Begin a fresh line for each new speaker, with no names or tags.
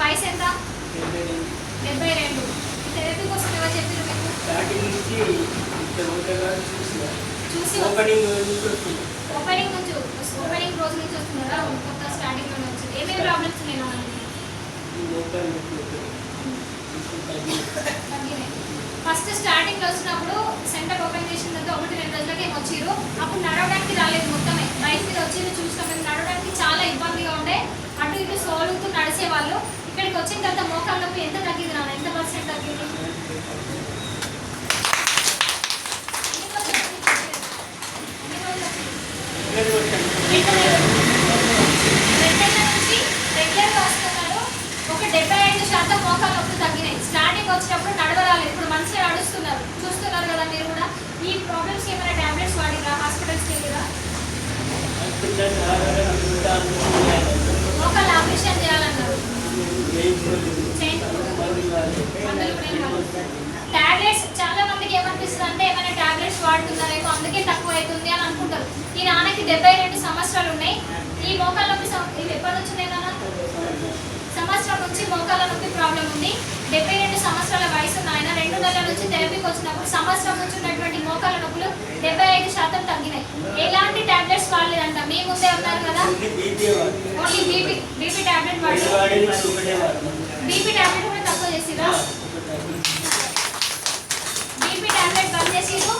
వయసు ఎంత? 72. థెరపీ కోసం ఎవరు చెప్పారు మీకు? చూసి ఓపెనింగ్ రోజు నుంచి వస్తున్నారా? కొత్త స్టార్టింగ్ లోనే వచ్చింది. ఏమేమి ప్రాబ్లమ్స్ ఉన్నాయి నాన్న? ఫస్ట్ స్టార్టింగ్ లో వచ్చినప్పుడు సెంటర్ ఓపెన్ చేసిన తర్వాత 1-2 రోజులకి ఏమో వచ్చిర్రు. అప్పుడు నడవడానికి రాలేదు, మొత్తమే బైక్ మీద వచ్చింది. చూసినాం, నడవడానికి చాలా ఇబ్బందిగా ఉండే. అటు ఇటు సోలుతూ నడిచేవాళ్ళు. ఇక్కడికి వచ్చిన తర్వాత మోకాళ్ళ నొప్పి ఎంత తగ్గింది నాన్న? ఎంత పర్సెంట్ తగ్గింది? రెగ్యులర్గా వస్తున్నారు. ఒక 75% మోకాళ్ళ నొప్పి తగ్గినాయి. స్టార్టింగ్ వచ్చినప్పుడు నడవరాలేదు, ఇప్పుడు మంచిగా నడుస్తున్నారు. చూస్తున్నారు కదా మీరు కూడా. ఈ ప్రాబ్లమ్స్ ఏమైనా టాబ్లెట్స్ వాడిరా? హాస్పిటల్స్కి వెళ్ళిరా? మోకాళ్ళ ఆపరేషన్ చేయాలన్నారు. టాబ్లెట్స్ చాలా మందికి ఏమనిపిస్తుంది అంటే ఏమైనా టాబ్లెట్స్ వాడుతున్నారేమో అందుకే తక్కువ అవుతుంది అని అనుకుంటారు. ఈ నాన్నకి 72 సంవత్సరాలు ఉన్నాయి. ఈ మోకాళ్ళ నొప్పి ఇవి ఎప్పటి నుంచి ఉన్నాయి నాన్న? సంవత్సరం నుంచి మోకాళ్ళ నొప్పి ప్రాబ్లం ఉంది. 72 సంవత్సరాల వయసు ఉన్న ఆయన 2 నెలల నుంచి థెరపీకి వచ్చినప్పుడు సంవత్సరం నుంచి ఉన్నటువంటి మోకాళ్ళ నొప్పులు 75% తగ్గినాయి. ఎలాంటి టాబ్లెట్స్ వాడలేదంట. మీ ముందే ఉన్నారు కదా, ఓన్లీ బీపీ టాబ్లెట్ వాడారు. బీపీ టాబ్లెట్ కూడా తక్కువ చేసిరా? బీపీ టాబ్లెట్ బంద్ చేసిరు,